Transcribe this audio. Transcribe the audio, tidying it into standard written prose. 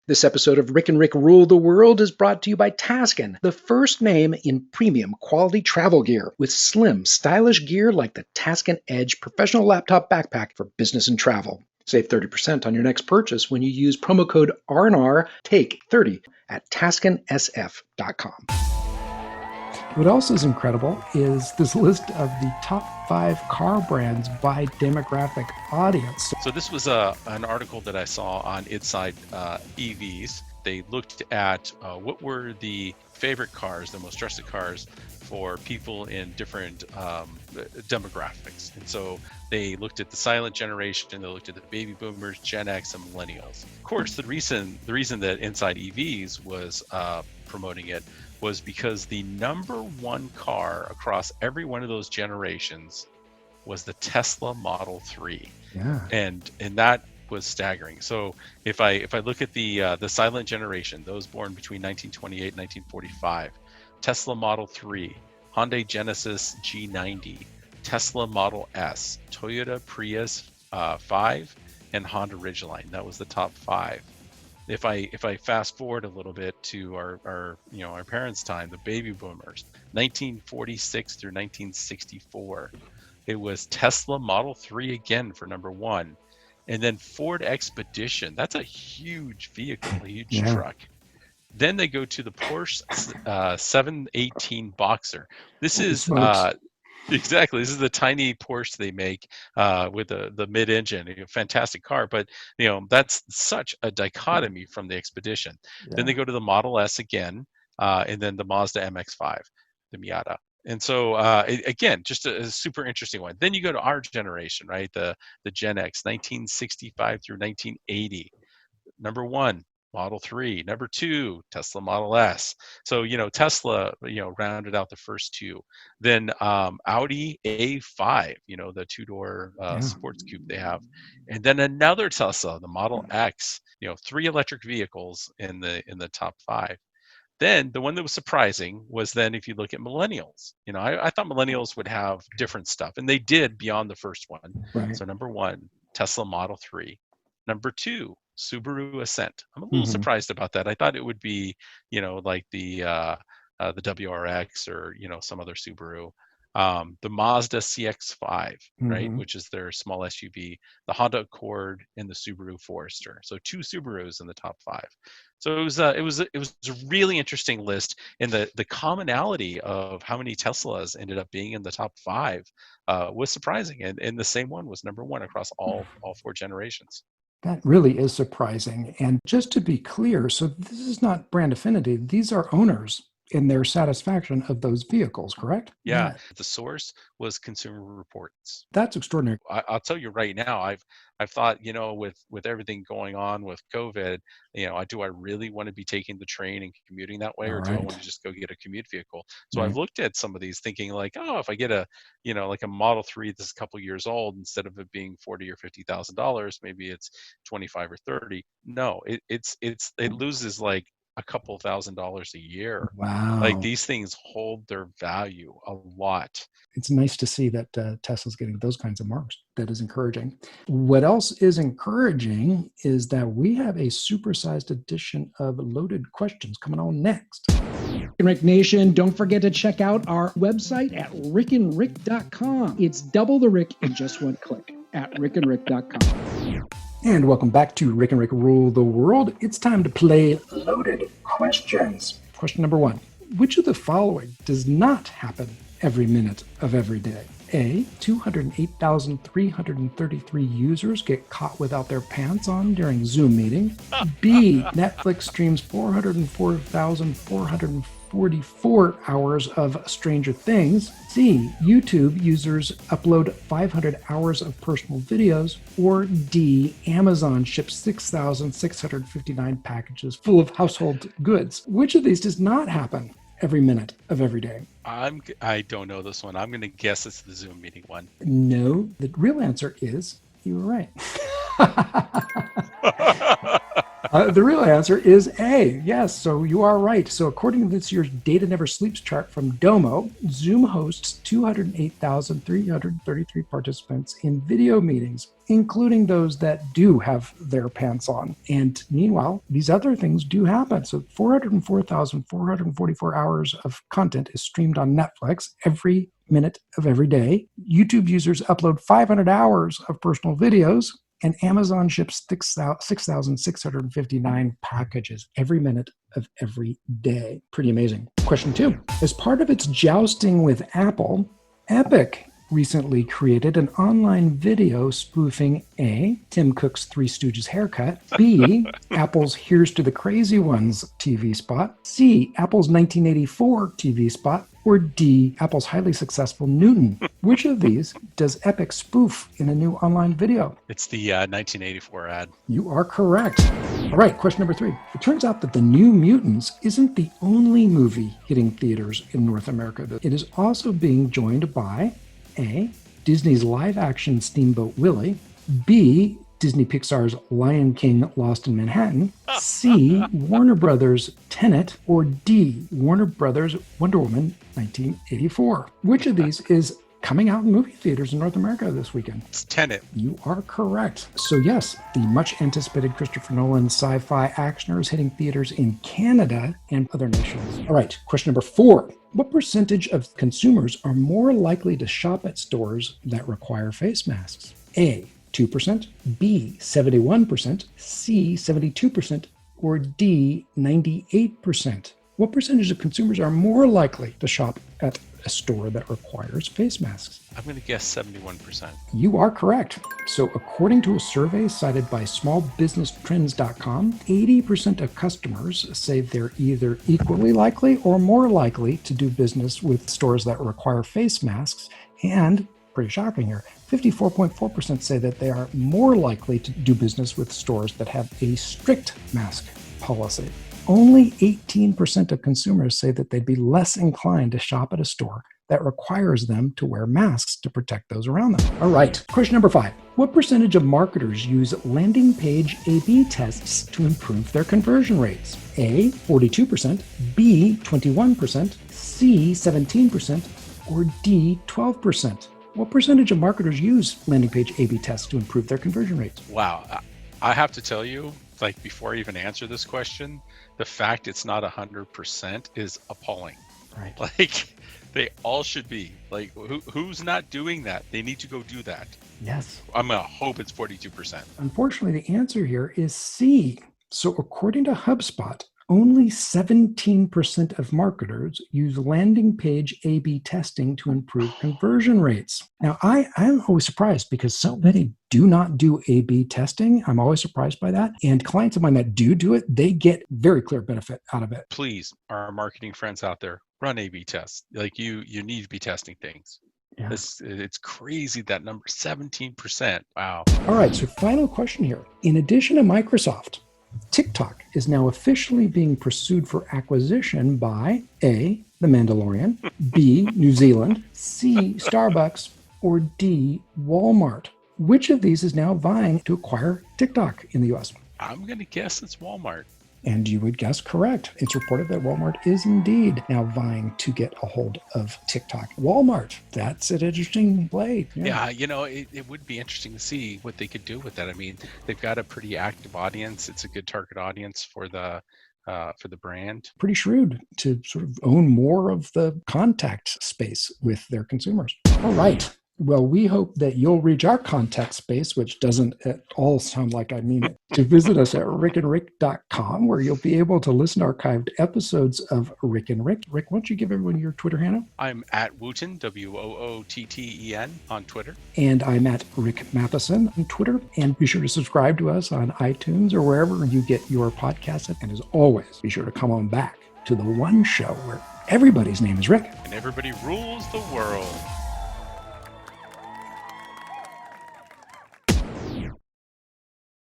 This episode of Rick and Rick Rule the World is brought to you by Taskin, the first name in premium quality travel gear, with slim, stylish gear like the Taskin Edge professional laptop backpack for business and travel. Save 30% on your next purchase when you use promo code RNR Take 30 at TaskinSF.com. What else is incredible is this list of the top 5 car brands by demographic audience. So this was an article that I saw on Inside EVs. They looked at what were the favorite cars, the most trusted cars for people in different demographics. And so they looked at the silent generation, they looked at the baby boomers, Gen X, and millennials. Of course, the reason that Inside EVs was promoting it was because the number one car across every one of those generations was the Tesla Model 3. Yeah. And that was staggering. So if I look at the silent generation, those born between 1928 and 1945, Tesla Model 3, Hyundai Genesis G90, Tesla Model S, Toyota Prius 5, and Honda Ridgeline. That was the top 5. If I fast forward a little bit to our parents' time, the baby boomers, 1946 through 1964, it was Tesla Model 3 again for number 1, and then Ford Expedition. That's a huge vehicle, a huge truck. Then they go to the Porsche 718 Boxer. This is exactly. This is the tiny Porsche they make with the mid-engine. A fantastic car, but that's such a dichotomy from the Expedition. Yeah. Then they go to the Model S again, and then the Mazda MX-5, the Miata. And so again, just a super interesting one. Then you go to our generation, right? The Gen X, 1965 through 1980. Number 1. Model 3, number 2, Tesla Model S. So, Tesla, rounded out the first 2. Then Audi A5, the 2-door sports coupe they have. And then another Tesla, the Model X, 3 electric vehicles in the top 5. Then the one that was surprising was then if you look at millennials, I thought millennials would have different stuff, and they did beyond the first one. Right. So number 1, Tesla Model 3. Number 2, Subaru Ascent. I'm a little surprised about that. I thought it would be, like the WRX or some other Subaru. The Mazda CX-5, right, which is their small SUV. The Honda Accord and the Subaru Forester. So 2 Subarus in the top 5. So it was a really interesting list, and the commonality of how many Teslas ended up being in the top 5 was surprising, and the same one was number 1 across all 4 generations. That really is surprising. And just to be clear, so this is not brand affinity. These are owners in their satisfaction of those vehicles, correct? Yeah. The source was Consumer Reports. That's extraordinary. I'll tell you right now, I've thought, with everything going on with COVID, do I really want to be taking the train and commuting that way, or do I want to just go get a commute vehicle? So I've looked at some of these thinking like, if I get a, like a Model 3 that's a couple years old, instead of it being $40,000 or $50,000, maybe it's 25 or 30. No, it loses like a couple $1,000s a year. Wow. Like these things hold their value a lot. It's nice to see that Tesla's getting those kinds of marks. That is encouraging. What else is encouraging is that we have a supersized edition of Loaded Questions coming on next. Rick Nation, don't forget to check out our website at rickandrick.com. It's double the Rick in just one click at rickandrick.com. And welcome back to Rick and Rick Rule the World. It's time to play Loaded Questions. Question number 1. Which of the following does not happen every minute of every day? A, 208,333 users get caught without their pants on during Zoom meeting. B, Netflix streams 404,444 hours of Stranger Things. C, YouTube users upload 500 hours of personal videos. Or D, Amazon ships 6,659 packages full of household goods. Which of these does not happen every minute of every day? I don't know this one. I'm going to guess it's the Zoom meeting one. No, the real answer is you were right. The real answer is A. Yes, so you are right. So according to this year's Data Never Sleeps chart from Domo, Zoom hosts 208,333 participants in video meetings, including those that do have their pants on. And meanwhile, these other things do happen. So 404,444 hours of content is streamed on Netflix every minute of every day. YouTube users upload 500 hours of personal videos, and Amazon ships 6,659 packages every minute of every day. Pretty amazing. Question 2. As part of its jousting with Apple, Epic recently created an online video spoofing A, Tim Cook's Three Stooges haircut, B, Apple's Here's to the Crazy Ones TV spot, C, Apple's 1984 TV spot, or D, Apple's highly successful Newton. Which of these does Epic spoof in a new online video? It's the 1984 ad. You are correct. All right, question number 3. It turns out that The New Mutants isn't the only movie hitting theaters in North America. It is also being joined by A, Disney's live-action Steamboat Willie, B, Disney Pixar's Lion King Lost in Manhattan, C, Warner Brothers' Tenet, or D, Warner Brothers' Wonder Woman 1984. Which of these is coming out in movie theaters in North America this weekend? It's Tenet. You are correct. So yes, the much anticipated Christopher Nolan sci-fi actioner is hitting theaters in Canada and other nations. All right, question number 4. What percentage of consumers are more likely to shop at stores that require face masks? A, 2%, B, 71%, C, 72%, or D, 98%? What percentage of consumers are more likely to shop at a store that requires face masks? I'm going to guess 71%. You are correct. So according to a survey cited by smallbusinesstrends.com, 80% of customers say they're either equally likely or more likely to do business with stores that require face masks, and pretty shocking here, 54.4% say that they are more likely to do business with stores that have a strict mask policy. Only 18% of consumers say that they'd be less inclined to shop at a store that requires them to wear masks to protect those around them. All right, question number 5. What percentage of marketers use landing page A/B tests to improve their conversion rates? A, 42%, B, 21%, C, 17%, or D, 12%? What percentage of marketers use landing page A/B tests to improve their conversion rates? Wow. I have to tell you, like before I even answer this question, the fact it's not 100% is appalling. Right. Like they all should be. Like who's not doing that? They need to go do that. Yes. I'm going to hope it's 42%. Unfortunately, the answer here is C. So according to HubSpot, only 17% of marketers use landing page A/B testing to improve conversion rates. Now, I'm always surprised because so many do not do A/B testing. I'm always surprised by that. And clients of mine that do it, they get very clear benefit out of it. Please, our marketing friends out there, run A/B tests. Like you need to be testing things. Yeah. It's crazy, that number, 17%. Wow. All right, so final question here. In addition to Microsoft, TikTok is now officially being pursued for acquisition by A, The Mandalorian, B, New Zealand, C, Starbucks, or D, Walmart. Which of these is now vying to acquire TikTok in the US? I'm going to guess it's Walmart. And you would guess correct. It's reported that Walmart is indeed now vying to get a hold of TikTok. Walmart, that's an interesting play. Yeah, it would be interesting to see what they could do with that. I mean, they've got a pretty active audience. It's a good target audience for the brand. Pretty shrewd to sort of own more of the contact space with their consumers. All right. Well, we hope that you'll reach our contact space, which doesn't at all sound like I mean it, to visit us at rickandrick.com, where you'll be able to listen to archived episodes of Rick and Rick. Rick, why don't you give everyone your Twitter handle? I'm at Wooten, WOOTTEN, on Twitter. And I'm at Rick Matheson on Twitter. And be sure to subscribe to us on iTunes or wherever you get your podcasts. And as always, be sure to come on back to the one show where everybody's name is Rick. And everybody rules the world.